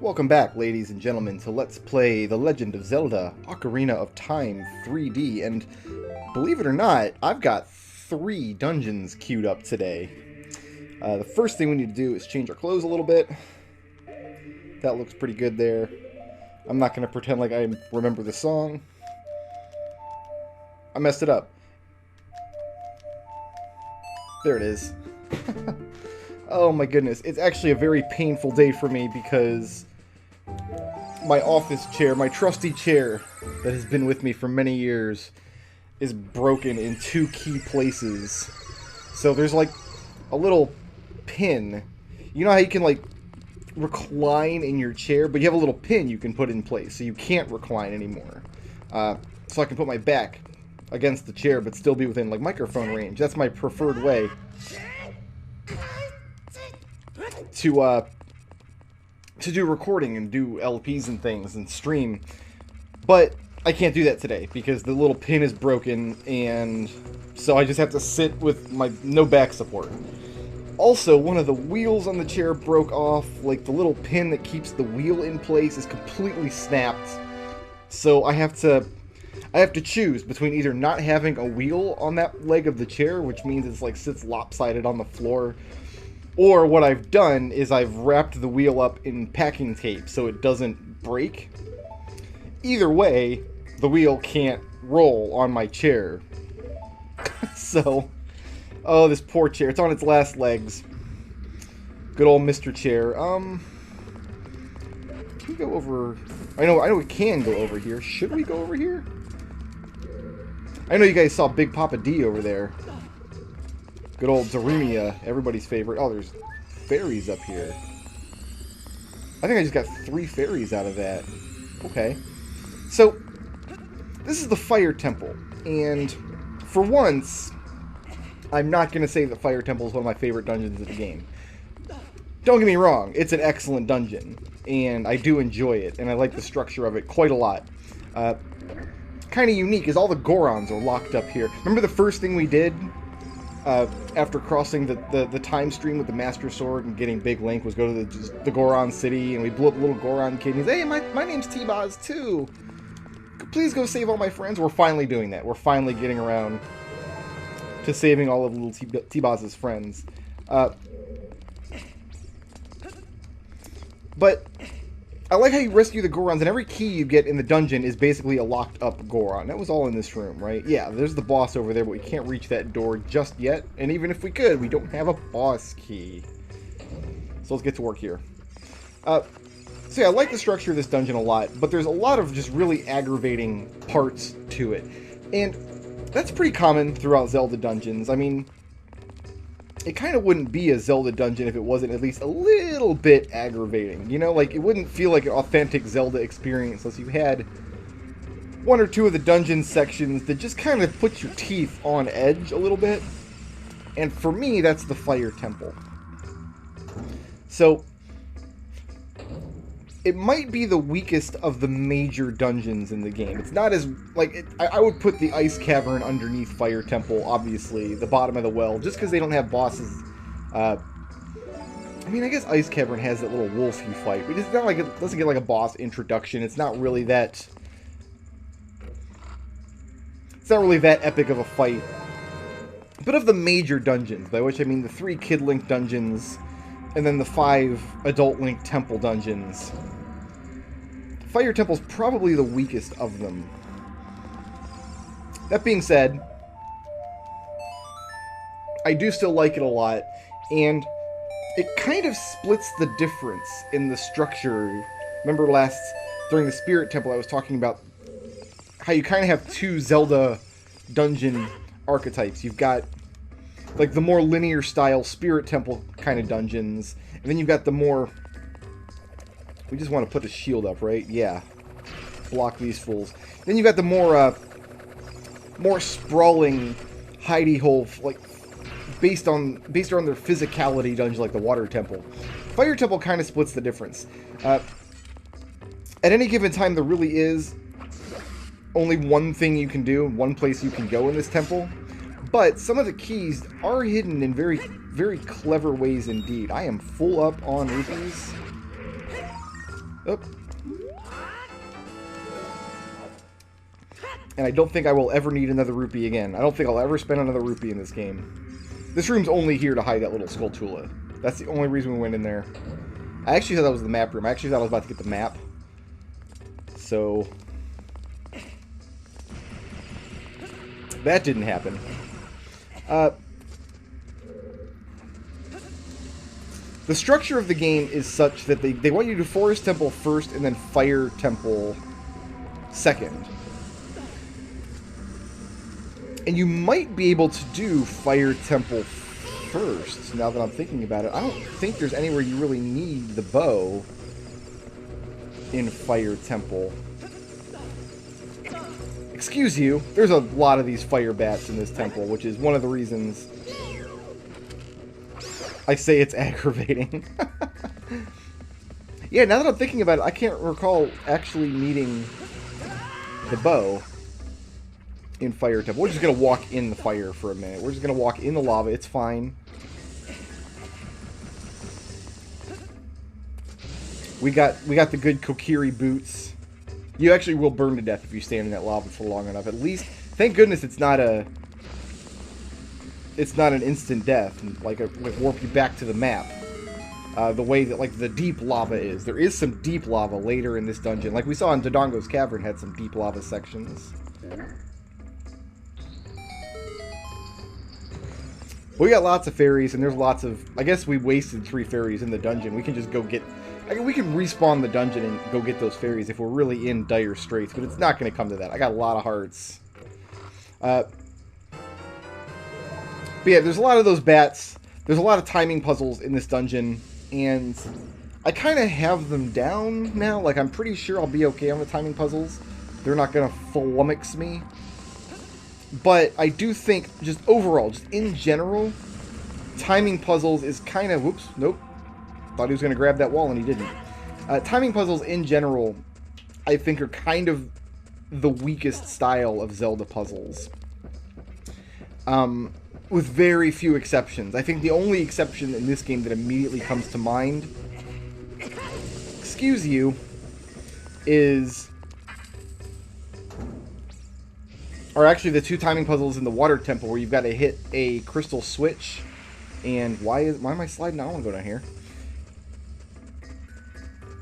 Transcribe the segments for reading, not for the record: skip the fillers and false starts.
Welcome back, ladies and gentlemen, to Let's Play The Legend of Zelda Ocarina of Time 3D, and believe it or not, I've got 3 dungeons queued up today. The first thing we need to do is change our clothes a little bit. That looks pretty good there. I'm not going to pretend like I remember the song. I messed it up. There it is. Oh my goodness, it's actually a very painful day for me because my office chair, my trusty chair that has been with me for many years, is broken in 2 key places. So there's like a little pin. You know how you can like recline in your chair, but you have a little pin you can put in place so you can't recline anymore. So I can put my back against the chair but still be within like microphone range. That's my preferred way to do recording and do LPs and things and stream. But I can't do that today because the little pin is broken, and so I just have to sit with my no back support. Also, one of the wheels on the chair broke off. Like, the little pin that keeps the wheel in place is completely snapped. So I have to choose between either not having a wheel on that leg of the chair, which means it's like sits lopsided on the floor, or what I've done is I've wrapped the wheel up in packing tape so it doesn't break. Either way, the wheel can't roll on my chair. So, oh, this poor chair. It's on its last legs. Good old Mr. Chair. Can we go over... I know we can go over here. Should we go over here? I know you guys saw Big Papa D over there. Good old Darunia, everybody's favorite. Oh, there's fairies up here. I think I just got 3 fairies out of that. Okay. So, this is the Fire Temple. And for once, I'm not going to say that Fire Temple is one of my favorite dungeons of the game. Don't get me wrong, it's an excellent dungeon. And I do enjoy it. And I like the structure of it quite a lot. Kind of unique is all the Gorons are locked up here. Remember the first thing we did? After crossing the time stream with the Master Sword and getting Big Link was go to the Goron city, and we blew up a little Goron kid, and he's, hey, my name's T-Boz too. Please go save all my friends. We're finally doing that. We're finally getting around to saving all of little T-Boz's friends. But I like how you rescue the Gorons, and every key you get in the dungeon is basically a locked-up Goron. That was all in this room, right? Yeah, there's the boss over there, but we can't reach that door just yet. And even if we could, we don't have a boss key. So let's get to work here. So yeah, I like the structure of this dungeon a lot, but there's a lot of just really aggravating parts to it. And that's pretty common throughout Zelda dungeons. I mean, it kind of wouldn't be a Zelda dungeon if it wasn't at least a little bit aggravating. You know, like, it wouldn't feel like an authentic Zelda experience unless you had 1 or 2 of the dungeon sections that just kind of put your teeth on edge a little bit. And for me, that's the Fire Temple. So, it might be the weakest of the major dungeons in the game. It's not as, like, I would put the Ice Cavern underneath Fire Temple, obviously, the bottom of the well, just because they don't have bosses. I mean, I guess Ice Cavern has that little wolf you fight, but it's not like it doesn't get like a boss introduction. It's not really that... It's not really that epic of a fight. But of the major dungeons, by which I mean the 3 Kid Link dungeons, and then the 5 Adult Link Temple dungeons, Fire Temple's probably the weakest of them. That being said, I do still like it a lot, and it kind of splits the difference in the structure. Remember during the Spirit Temple, I was talking about how you kind of have 2 Zelda dungeon archetypes. You've got like the more linear style Spirit Temple kind of dungeons, and then you've got the more... We just want to put a shield up, right? Yeah. Block these fools. Then you've got the more sprawling hidey hole, like based on their physicality dungeon, like the Water Temple. Fire Temple kind of splits the difference. At any given time, there really is only one thing you can do, one place you can go in this temple. But some of the keys are hidden in very, very clever ways indeed. I am full up on rupees. Oh. And I don't think I will ever need another rupee again. I don't think I'll ever spend another rupee in this game. This room's only here to hide that little Skulltula. That's the only reason we went in there. I actually thought that was the map room. I actually thought I was about to get the map. So... that didn't happen. The structure of the game is such that they want you to do Forest Temple first and then Fire Temple second. And you might be able to do Fire Temple first, now that I'm thinking about it. I don't think there's anywhere you really need the bow in Fire Temple. Excuse you, there's a lot of these fire bats in this temple, which is one of the reasons I say it's aggravating. Yeah, now that I'm thinking about it, I can't recall actually needing the bow in Fire Temple. We're just going to walk in the fire for a minute. We're just going to walk in the lava. It's fine. We got the good Kokiri boots. You actually will burn to death if you stand in that lava for long enough. At least, thank goodness it's not an instant death, and like warp you back to the map. The way that like the deep lava is. There is some deep lava later in this dungeon. Like we saw in Dodongo's Cavern had some deep lava sections. We got lots of fairies, and there's lots of... I guess we wasted 3 fairies in the dungeon. We can just go get... we can respawn the dungeon and go get those fairies if we're really in dire straits, but it's not going to come to that. I got a lot of hearts. But yeah, there's a lot of those bats. There's a lot of timing puzzles in this dungeon, and I kind of have them down now. Like, I'm pretty sure I'll be okay on the timing puzzles. They're not going to flummox me. But I do think, just overall, just in general, timing puzzles is kind of... Whoops, nope. Thought he was going to grab that wall, and he didn't. Timing puzzles, in general, I think are kind of the weakest style of Zelda puzzles. With very few exceptions. I think the only exception in this game that immediately comes to mind, excuse you, are actually the 2 timing puzzles in the water temple where you've got to hit a crystal switch. And why am I sliding? I don't want to go down here.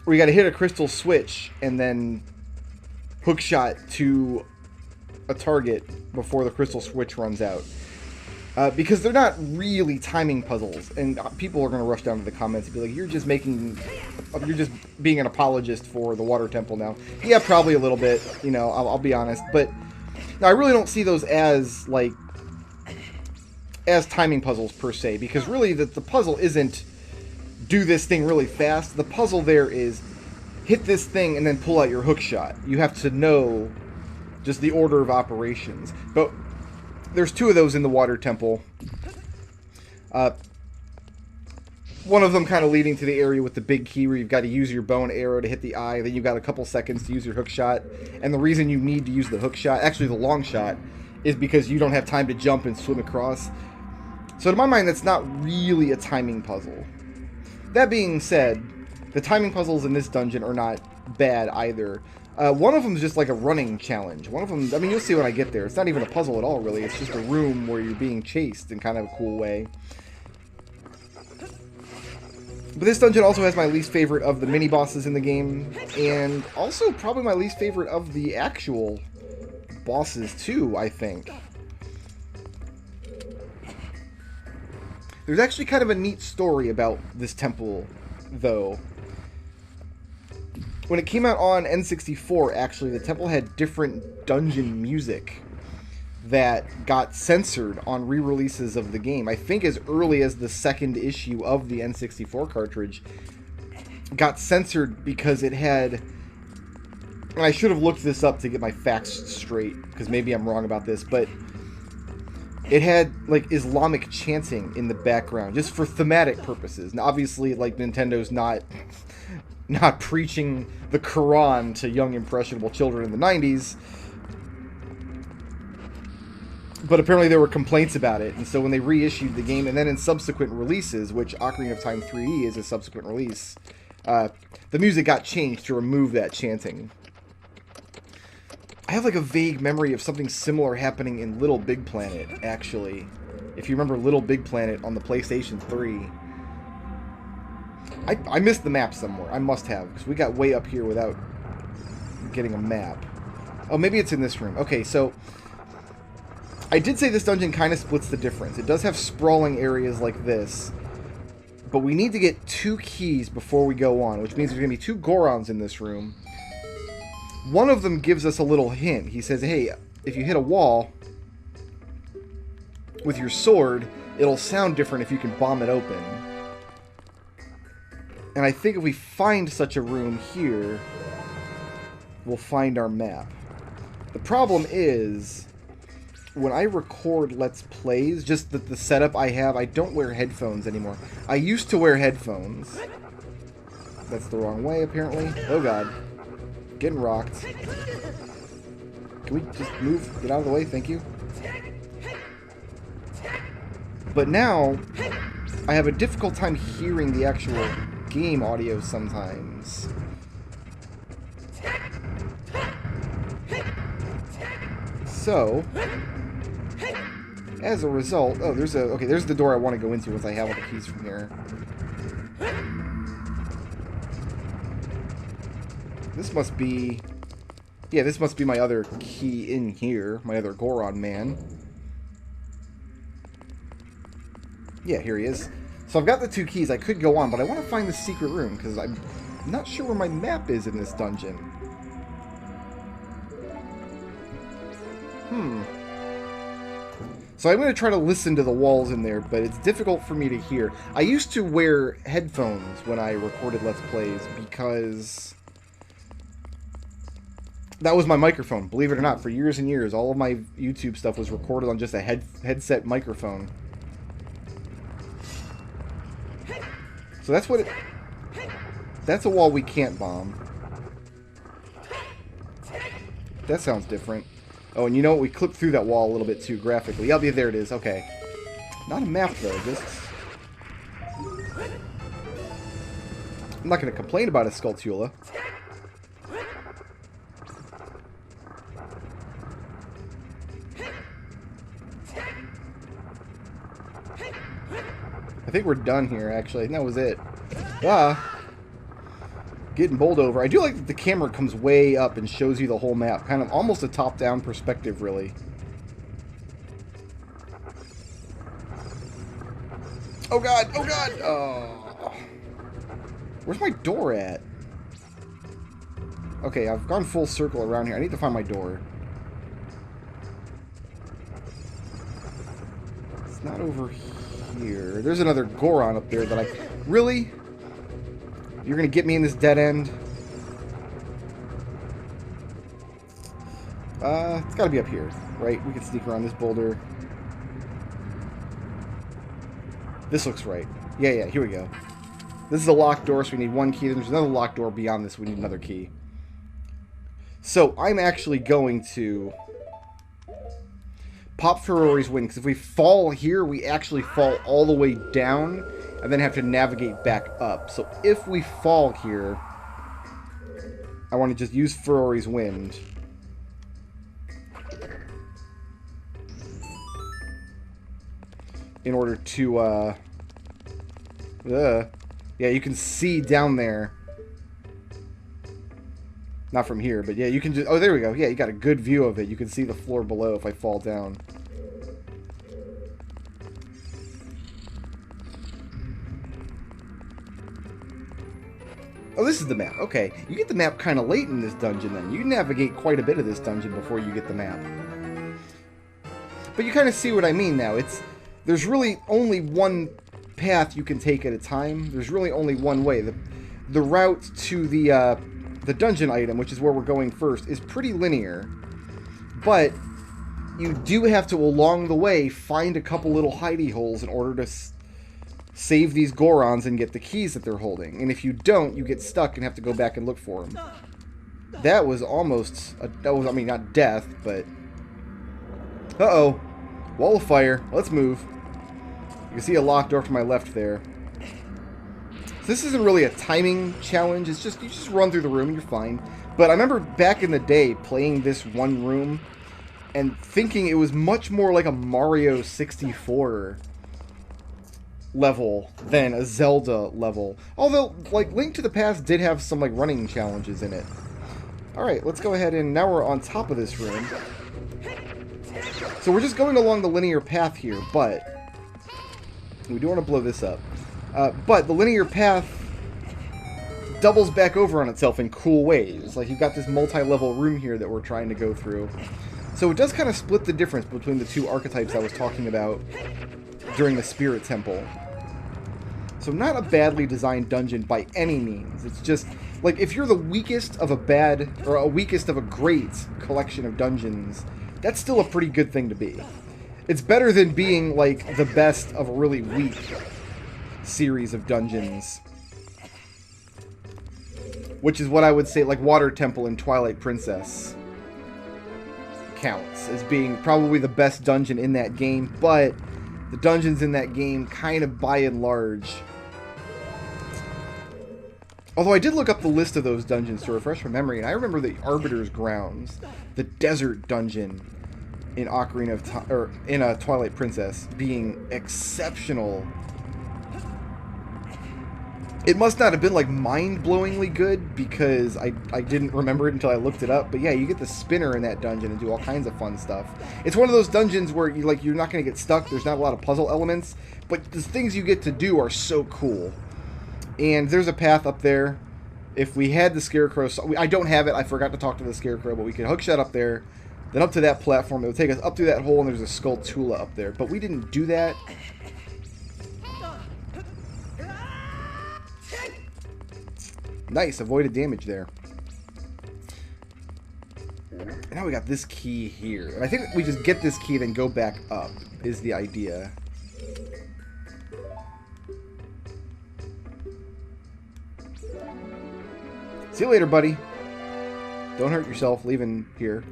Where you got to hit a crystal switch and then hookshot to a target before the crystal switch runs out. Because they're not really timing puzzles, and people are going to rush down to the comments and be like, you're just being an apologist for the water temple now. Yeah, probably a little bit, you know, I'll be honest, but no, I really don't see those as, like, as timing puzzles per se, because really the puzzle isn't do this thing really fast. The puzzle there is hit this thing and then pull out your hook shot. You have to know just the order of operations. But there's 2 of those in the water temple. One of them kind of leading to the area with the big key where you've got to use your bow and arrow to hit the eye. Then you've got a couple seconds to use your hook shot. And the reason you need to use the hook shot, actually the long shot, is because you don't have time to jump and swim across. So to my mind, that's not really a timing puzzle. That being said, the timing puzzles in this dungeon are not bad either. One of them is just like a running challenge. One of them, I mean, you'll see when I get there. It's not even a puzzle at all, really. It's just a room where you're being chased in kind of a cool way. But this dungeon also has my least favorite of the mini-bosses in the game, and also probably my least favorite of the actual bosses, too, I think. There's actually kind of a neat story about this temple, though. When it came out on N64, actually, the temple had different dungeon music that got censored on re-releases of the game. I think as early as the 2nd issue of the N64 cartridge got censored because it had... And I should have looked this up to get my facts straight, because maybe I'm wrong about this, but it had, like, Islamic chanting in the background, just for thematic purposes. Now, obviously, like, Nintendo's not preaching the Quran to young, impressionable children in the 90s. But apparently there were complaints about it, and so when they reissued the game, and then in subsequent releases, which Ocarina of Time 3E is a subsequent release, The music got changed to remove that chanting. I have like a vague memory of something similar happening in Little Big Planet, actually. If you remember Little Big Planet on the PlayStation 3. I missed the map somewhere. I must have, because we got way up here without getting a map. Oh, maybe it's in this room. Okay, so I did say this dungeon kind of splits the difference. It does have sprawling areas like this, but we need to get 2 keys before we go on, which means there's going to be 2 Gorons in this room. One of them gives us a little hint. He says, hey, if you hit a wall with your sword, it'll sound different if you can bomb it open. And I think if we find such a room here, we'll find our map. The problem is, when I record Let's Plays, just the setup I have, I don't wear headphones anymore. I used to wear headphones. That's the wrong way, apparently. Oh, God. Getting rocked. Can we just move? Get out of the way? Thank you. But now, I have a difficult time hearing the actual game audio sometimes. So, as a result... Oh, there's the door I want to go into once I have all the keys from here. This must be... Yeah, this must be my other key in here. My other Goron man. Yeah, here he is. So I've got the 2 keys. I could go on, but I want to find the secret room, because I'm not sure where my map is in this dungeon. So I'm going to try to listen to the walls in there, but it's difficult for me to hear. I used to wear headphones when I recorded Let's Plays, because that was my microphone. Believe it or not, for years and years, all of my YouTube stuff was recorded on just a headset microphone. So that's what it... That's a wall we can't bomb. That sounds different. Oh, and you know what? We clipped through that wall a little bit too graphically. Yeah, there it is. Okay. Not a map, though. Just... I'm not going to complain about a Skulltula. I think we're done here, actually. And that was it. Getting bowled over. I do like that the camera comes way up and shows you the whole map. Kind of almost a top-down perspective, really. Oh, God! Oh, God! Oh. Where's my door at? Okay, I've gone full circle around here. I need to find my door. It's not over here. There's another Goron up there that I... Really? You're gonna get me in this dead end? It's gotta be up here, right? We can sneak around this boulder. This looks right. Yeah, here we go. This is a locked door, so we need 1 key. There's another locked door beyond this, we need another key. So, I'm actually going to pop Ferrari's wing, because if we fall here, we actually fall all the way down, and then have to navigate back up. So if we fall here, I want to just use Ferrari's Wind. In order to, yeah, you can see down there. Not from here, but yeah, you can just... Oh, there we go. Yeah, you got a good view of it. You can see the floor below if I fall down. Oh, this is the map. Okay. You get the map kind of late in this dungeon, then. You navigate quite a bit of this dungeon before you get the map. But you kind of see what I mean now. There's really only one path you can take at a time. There's really only one way. The route to the dungeon item, which is where we're going first, is pretty linear. But you do have to, along the way, find a couple little hidey holes in order to save these Gorons and get the keys that they're holding. And if you don't, you get stuck and have to go back and look for them. That was almost... I mean, not death, but... Uh-oh. Wall of fire. Let's move. You can see a locked door to my left there. this isn't really a timing challenge. It's just, you just run through the room and you're fine. But I remember back in the day playing this one room and thinking it was much more like a Mario 64 level than a Zelda level. Although, like, Link to the Past did have some, like, running challenges in it. Alright, let's go ahead and now we're on top of this room. So we're just going along the linear path here, but we do want to blow this up. But the linear path doubles back over on itself in cool ways. Like, you've got this multi-level room here that we're trying to go through. So it does kind of split the difference between the two archetypes I was talking about during the Spirit Temple. So not a badly designed dungeon by any means. It's just, like, if you're the weakest of a bad, or a weakest of a great collection of dungeons, that's still a pretty good thing to be. It's better than being, like, the best of a really weak series of dungeons. Which is what I would say, like, Water Temple and Twilight Princess counts as being probably the best dungeon in that game, but the dungeons in that game kind of by and large. Although I did look up the list of those dungeons to refresh my memory, and I remember the Arbiter's Grounds, the desert dungeon in Ocarina of Time, or in Twilight Princess, being exceptional. It must not have been, like, mind-blowingly good, because I didn't remember it until I looked it up. But yeah, you get the spinner in that dungeon and do all kinds of fun stuff. It's one of those dungeons where you're not going to get stuck. There's not a lot of puzzle elements, but the things you get to do are so cool. And there's a path up there. If we had the Scarecrow... I don't have it. I forgot to talk to the Scarecrow, but we could hookshot up there, then up to that platform. It would take us up through that hole, and there's a Skulltula up there. But we didn't do that. Nice, avoided damage there. And now we got this key here. And I think we just get this key, then go back up, is the idea. See you later, buddy. Don't hurt yourself leaving here.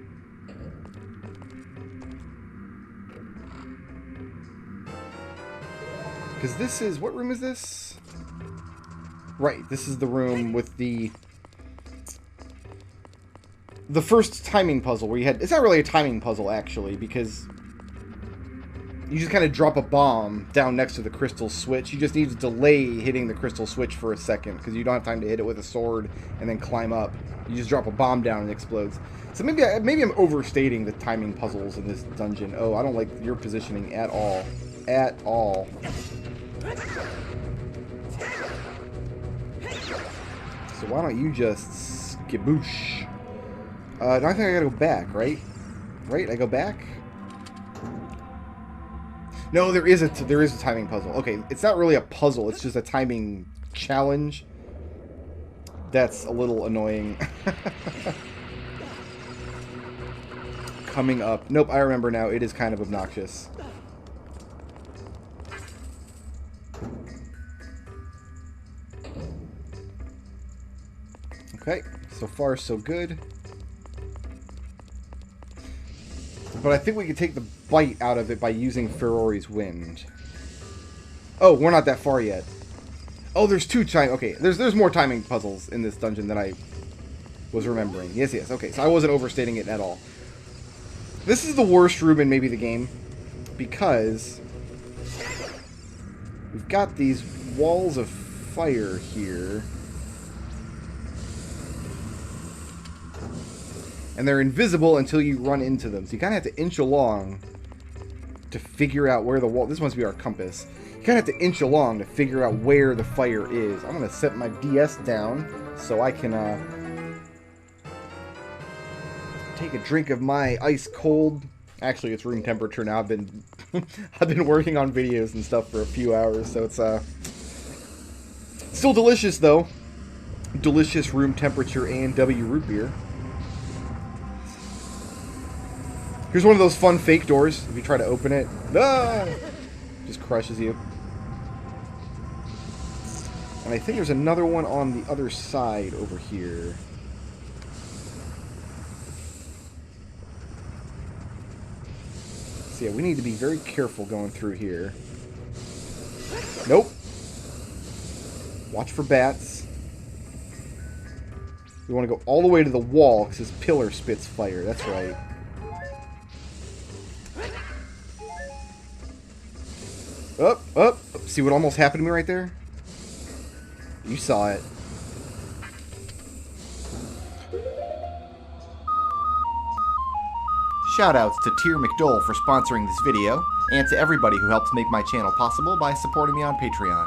Because this is... What room is this? Right, this is the room with the first timing puzzle where you had... It's not really a timing puzzle, actually, because you just kind of drop a bomb down next to the crystal switch. You just need to delay hitting the crystal switch for a second, because you don't have time to hit it with a sword and then climb up. You just drop a bomb down and it explodes. So maybe I'm overstating the timing puzzles in this dungeon. Oh, I don't like your positioning at all. At all. So why don't you just skiboosh? I think I gotta go back, right? Right? I go back? No, there is a timing puzzle. Okay, it's not really a puzzle. It's just a timing challenge. That's a little annoying. Coming up. Nope, I remember now. It is kind of obnoxious. Okay, so far so good. But I think we could take the bite out of it by using Ferori's Wind. Oh, we're not that far yet. Oh, there's two time... Okay, there's more timing puzzles in this dungeon than I was remembering. Yes, okay, so I wasn't overstating it at all. This is the worst room in maybe the game, because we've got these walls of fire here. And they're invisible until you run into them. So you kind of have to inch along to figure out where the wall... This must be our compass. You kind of have to inch along to figure out where the fire is. I'm going to set my DS down so I can take a drink of my ice cold... Actually, it's room temperature now. I've been I've been working on videos and stuff for a few hours, so it's still delicious though. Delicious room temperature A&W root beer. Here's one of those fun fake doors. If you try to open it, just crushes you. And I think there's another one on the other side over here. So yeah, we need to be very careful going through here. Nope. Watch for bats. We want to go all the way to the wall because this pillar spits fire. That's right. Up, up. See what almost happened to me right there? You saw it. Shoutouts to Tyr McDole for sponsoring this video, and to everybody who helps make my channel possible by supporting me on Patreon.